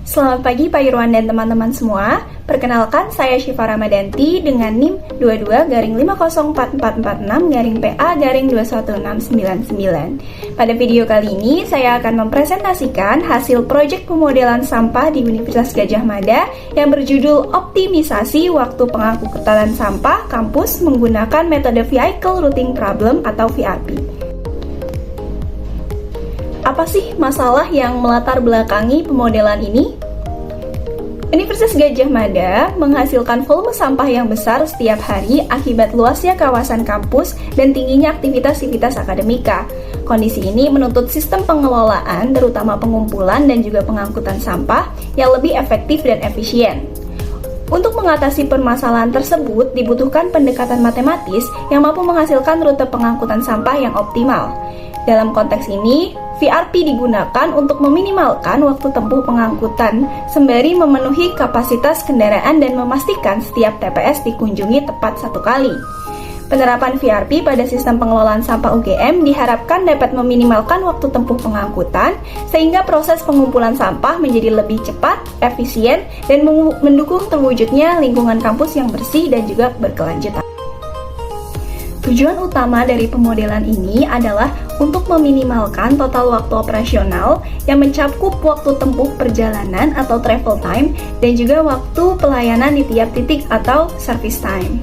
Selamat pagi Pak Irwan dan teman-teman semua. Perkenalkan, saya Syifa Ramadanti dengan NIM 22-504446-PA-21699. Pada video kali ini, saya akan mempresentasikan hasil proyek pemodelan sampah di Universitas Gadjah Mada yang berjudul Optimisasi Waktu Pengangkutan Sampah Kampus menggunakan metode Vehicle Routing Problem atau VRP. Apa sih masalah yang melatar belakangi pemodelan ini? Universitas Gadjah Mada menghasilkan volume sampah yang besar setiap hari akibat luasnya kawasan kampus dan tingginya aktivitas akademika. Kondisi ini menuntut sistem pengelolaan, terutama pengumpulan dan juga pengangkutan sampah, yang lebih efektif dan efisien. Untuk mengatasi permasalahan tersebut, dibutuhkan pendekatan matematis yang mampu menghasilkan rute pengangkutan sampah yang optimal. Dalam konteks ini, VRP digunakan untuk meminimalkan waktu tempuh pengangkutan sembari memenuhi kapasitas kendaraan dan memastikan setiap TPS dikunjungi tepat satu kali. Penerapan VRP pada sistem pengelolaan sampah UGM diharapkan dapat meminimalkan waktu tempuh pengangkutan sehingga proses pengumpulan sampah menjadi lebih cepat, efisien, dan mendukung terwujudnya lingkungan kampus yang bersih dan juga berkelanjutan. Tujuan utama dari pemodelan ini adalah untuk meminimalkan total waktu operasional yang mencakup waktu tempuh perjalanan atau travel time dan juga waktu pelayanan di tiap titik atau service time.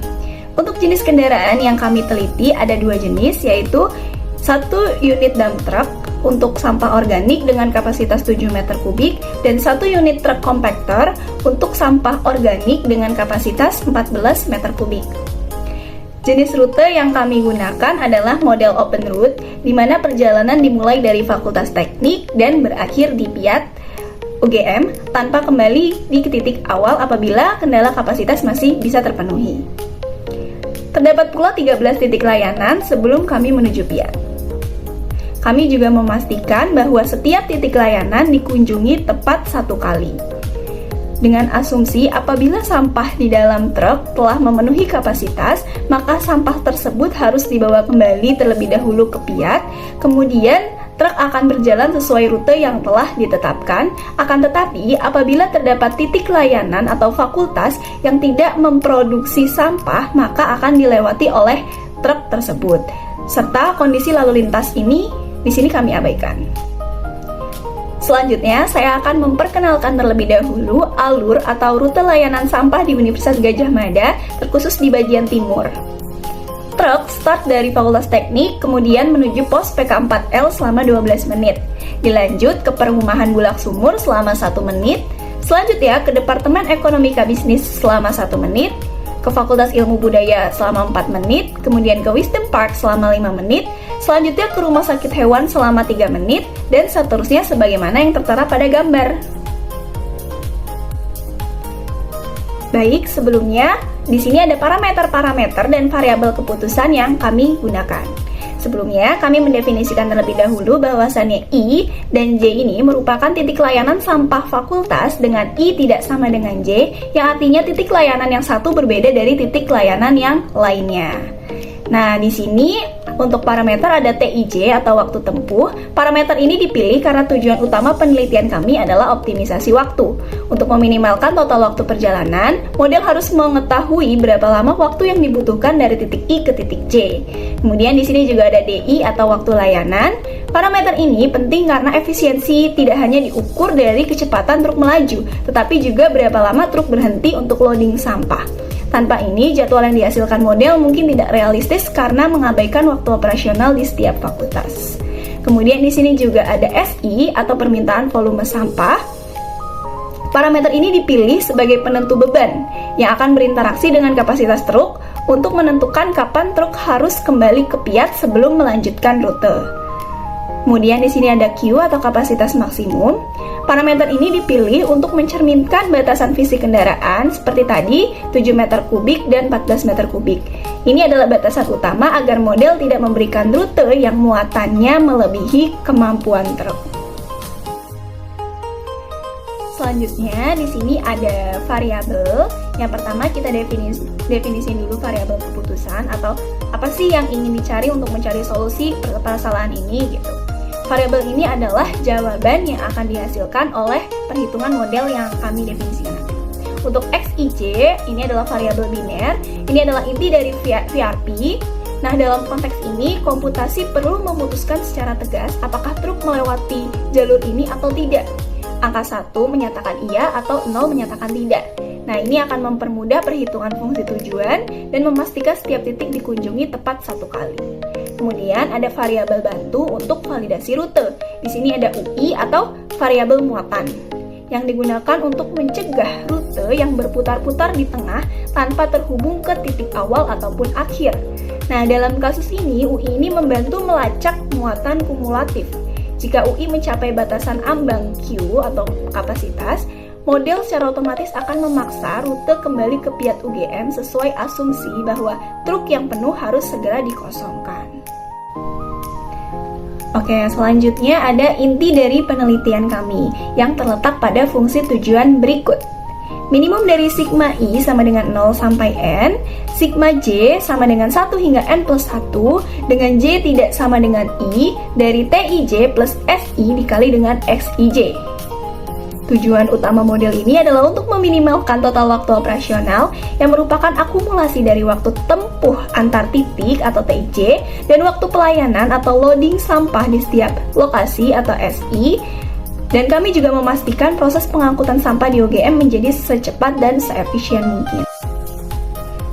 Untuk jenis kendaraan yang kami teliti ada dua jenis, yaitu satu unit dump truck untuk sampah organik dengan kapasitas 7 meter kubik dan satu unit truk compactor untuk sampah organik dengan kapasitas 14 meter kubik. Jenis rute yang kami gunakan adalah model open route, di mana perjalanan dimulai dari Fakultas Teknik dan berakhir di PIAT UGM tanpa kembali di titik awal apabila kendala kapasitas masih bisa terpenuhi. Terdapat pula 13 titik layanan sebelum kami menuju PIAT. Kami juga memastikan bahwa setiap titik layanan dikunjungi tepat satu kali. Dengan asumsi apabila sampah di dalam truk telah memenuhi kapasitas, maka sampah tersebut harus dibawa kembali terlebih dahulu ke PIAT, kemudian truk akan berjalan sesuai rute yang telah ditetapkan. Akan tetapi, apabila terdapat titik layanan atau fakultas yang tidak memproduksi sampah, maka akan dilewati oleh truk tersebut. Serta kondisi lalu lintas ini di sini kami abaikan. Selanjutnya, saya akan memperkenalkan terlebih dahulu alur atau rute layanan sampah di Universitas Gadjah Mada, terkhusus di bagian timur. Truk start dari Fakultas Teknik, kemudian menuju pos PK4L selama 12 menit. Dilanjut ke perumahan Bulak Sumur selama 1 menit. Selanjutnya ke Departemen Ekonomika Bisnis selama 1 menit. Ke Fakultas Ilmu Budaya selama 4 menit, kemudian ke Wisdom Park selama 5 menit, selanjutnya ke Rumah Sakit Hewan selama 3 menit, dan seterusnya sebagaimana yang tertera pada gambar. Baik, sebelumnya di sini ada parameter-parameter dan variabel keputusan yang kami gunakan. Sebelumnya, kami mendefinisikan terlebih dahulu bahwasannya I dan J ini merupakan titik layanan sampah fakultas dengan I tidak sama dengan J, yang artinya titik layanan yang satu berbeda dari titik layanan yang lainnya. Nah, di sini untuk parameter ada TIJ atau waktu tempuh. Parameter ini dipilih karena tujuan utama penelitian kami adalah optimisasi waktu. Untuk meminimalkan total waktu perjalanan, model harus mengetahui berapa lama waktu yang dibutuhkan dari titik I ke titik J. Kemudian di sini juga ada DI atau waktu layanan. Parameter ini penting karena efisiensi tidak hanya diukur dari kecepatan truk melaju, tetapi juga berapa lama truk berhenti untuk loading sampah. Tanpa ini, jadwal yang dihasilkan model mungkin tidak realistis karena mengabaikan waktu operasional di setiap fakultas. Kemudian di sini juga ada SI atau permintaan volume sampah. Parameter ini dipilih sebagai penentu beban yang akan berinteraksi dengan kapasitas truk untuk menentukan kapan truk harus kembali ke PIAT sebelum melanjutkan rute. Kemudian di sini ada Q atau kapasitas maksimum. Parameter ini dipilih untuk mencerminkan batasan fisik kendaraan seperti tadi 7 meter kubik dan 14 meter kubik. Ini adalah batasan utama agar model tidak memberikan rute yang muatannya melebihi kemampuan truk. Selanjutnya di sini ada variabel. Yang pertama kita definisiin dulu variabel keputusan atau apa sih yang ingin dicari untuk mencari solusi permasalahan ini gitu. variabel ini adalah jawaban yang akan dihasilkan oleh perhitungan model yang kami definisikan nanti. Untuk XIJ, ini adalah variabel biner, ini adalah inti dari VRP. Nah, dalam konteks ini, komputasi perlu memutuskan secara tegas apakah truk melewati jalur ini atau tidak. Angka 1 menyatakan iya atau 0 menyatakan tidak. Nah, ini akan mempermudah perhitungan fungsi tujuan dan memastikan setiap titik dikunjungi tepat 1 kali. Kemudian ada variabel bantu untuk validasi rute. Di sini ada UI atau variabel muatan yang digunakan untuk mencegah rute yang berputar-putar di tengah tanpa terhubung ke titik awal ataupun akhir. Nah, dalam kasus ini, UI ini membantu melacak muatan kumulatif. Jika UI mencapai batasan ambang Q atau kapasitas, model secara otomatis akan memaksa rute kembali ke Piat UGM sesuai asumsi bahwa truk yang penuh harus segera dikosongkan. Oke, selanjutnya ada inti dari penelitian kami yang terletak pada fungsi tujuan berikut. Minimum dari sigma I sama dengan 0 sampai N, sigma J sama dengan 1 hingga N plus 1, dengan J tidak sama dengan I, dari TIJ plus SI dikali dengan XIJ. Tujuan utama model ini adalah untuk meminimalkan total waktu operasional yang merupakan akumulasi dari waktu tempuh antar titik atau TIJ dan waktu pelayanan atau loading sampah di setiap lokasi atau SI. Dan kami juga memastikan proses pengangkutan sampah di UGM menjadi secepat dan seefisien mungkin.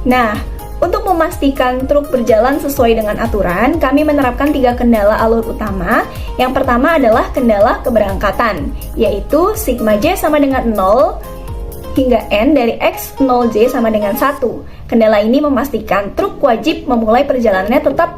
Nah, untuk memastikan truk berjalan sesuai dengan aturan, kami menerapkan 3 kendala alur utama. Yang pertama adalah kendala keberangkatan, yaitu sigma J sama dengan 0 hingga N dari X 0J sama dengan 1. Kendala ini memastikan truk wajib memulai perjalanannya tepat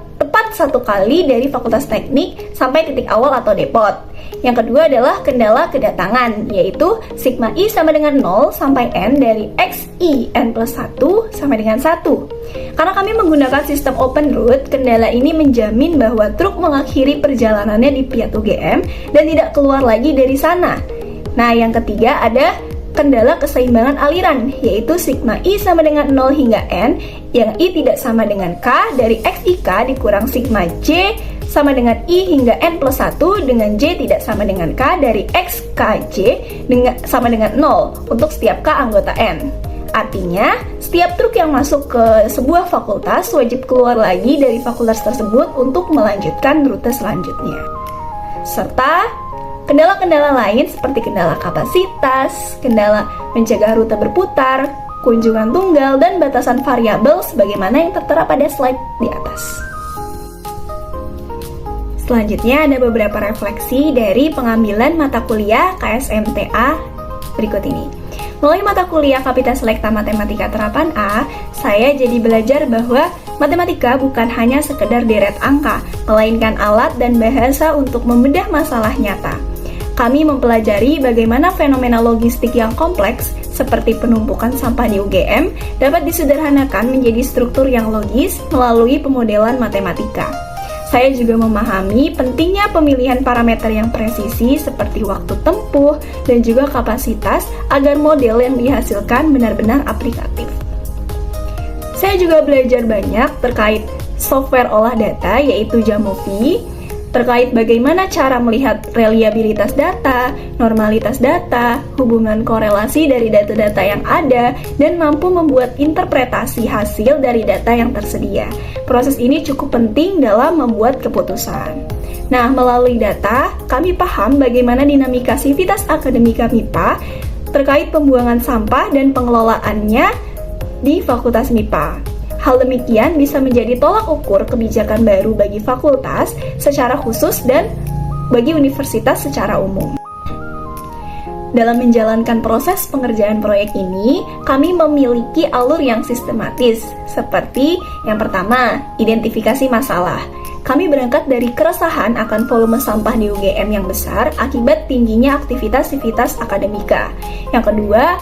1 kali dari Fakultas Teknik sampai titik awal atau depot. Yang kedua adalah kendala kedatangan, yaitu sigma I sama dengan 0 sampai N dari XI N plus 1 sama dengan 1. Karena kami menggunakan sistem open route, kendala ini menjamin bahwa truk mengakhiri perjalanannya di Piat UGM dan tidak keluar lagi dari sana. Nah, yang ketiga ada kendala keseimbangan aliran, yaitu sigma I sama dengan 0 hingga N, yang I tidak sama dengan K dari XIK dikurang sigma J sama dengan I hingga N plus 1 dengan J tidak sama dengan K dari XKJ sama dengan 0 untuk setiap K anggota N. Artinya, setiap truk yang masuk ke sebuah fakultas wajib keluar lagi dari fakultas tersebut untuk melanjutkan rute selanjutnya. Serta kendala-kendala lain seperti kendala kapasitas, kendala mencegah rute berputar, kunjungan tunggal, dan batasan variabel sebagaimana yang tertera pada slide di atas. Selanjutnya ada beberapa refleksi dari pengambilan mata kuliah KSMTA berikut ini. Melalui mata kuliah Kapita Selekta Matematika Terapan A, saya jadi belajar bahwa matematika bukan hanya sekedar deret angka, melainkan alat dan bahasa untuk membedah masalah nyata. Kami mempelajari bagaimana fenomena logistik yang kompleks, seperti penumpukan sampah di UGM, dapat disederhanakan menjadi struktur yang logis melalui pemodelan matematika. Saya juga memahami pentingnya pemilihan parameter yang presisi seperti waktu tempuh dan juga kapasitas agar model yang dihasilkan benar-benar aplikatif. Saya juga belajar banyak terkait software olah data yaitu Jamovi, terkait bagaimana cara melihat reliabilitas data, normalitas data, hubungan korelasi dari data-data yang ada, dan mampu membuat interpretasi hasil dari data yang tersedia. Proses ini cukup penting dalam membuat keputusan. Nah, melalui data, kami paham bagaimana dinamika Sivitas Akademika MIPA terkait pembuangan sampah dan pengelolaannya di Fakultas MIPA. Hal demikian bisa menjadi tolak ukur kebijakan baru bagi fakultas secara khusus dan bagi universitas secara umum. Dalam menjalankan proses pengerjaan proyek ini, kami memiliki alur yang sistematis, seperti yang pertama, identifikasi masalah. Kami berangkat dari keresahan akan volume sampah di UGM yang besar akibat tingginya aktivitas Sivitas Akademika. Yang kedua,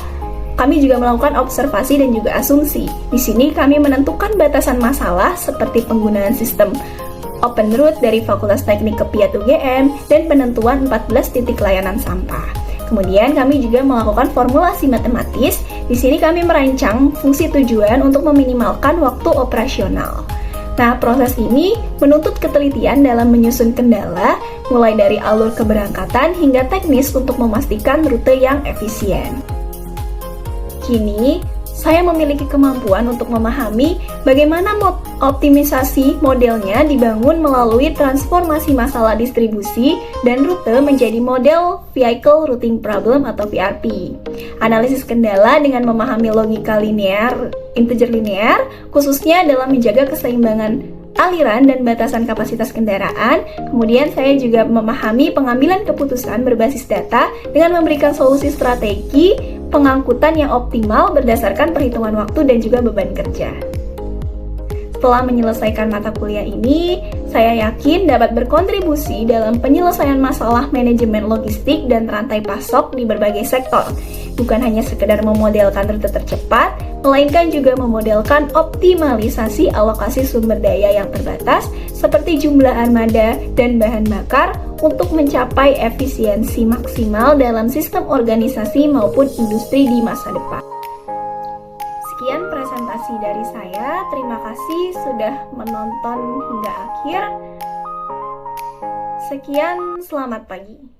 kami juga melakukan observasi dan juga asumsi. Di sini kami menentukan batasan masalah seperti penggunaan sistem open route dari Fakultas Teknik ke Piat UGM dan penentuan 14 titik layanan sampah. Kemudian kami juga melakukan formulasi matematis. Di sini kami merancang fungsi tujuan untuk meminimalkan waktu operasional. Nah, proses ini menuntut ketelitian dalam menyusun kendala, mulai dari alur keberangkatan hingga teknis untuk memastikan rute yang efisien. Kini, saya memiliki kemampuan untuk memahami bagaimana optimisasi modelnya dibangun melalui transformasi masalah distribusi dan rute menjadi model Vehicle Routing Problem atau VRP. Analisis kendala dengan memahami logika linear, integer linear, khususnya dalam menjaga keseimbangan aliran dan batasan kapasitas kendaraan. Kemudian saya juga memahami pengambilan keputusan berbasis data dengan memberikan solusi strategi pengangkutan yang optimal berdasarkan perhitungan waktu dan juga beban kerja. Setelah menyelesaikan mata kuliah ini, saya yakin dapat berkontribusi dalam penyelesaian masalah manajemen logistik dan rantai pasok di berbagai sektor. Bukan hanya sekedar memodelkan rute tercepat, melainkan juga memodelkan optimalisasi alokasi sumber daya yang terbatas seperti jumlah armada dan bahan bakar untuk mencapai efisiensi maksimal dalam sistem organisasi maupun industri di masa depan. Sekian presentasi dari saya. Terima kasih sudah menonton hingga akhir. Sekian, selamat pagi.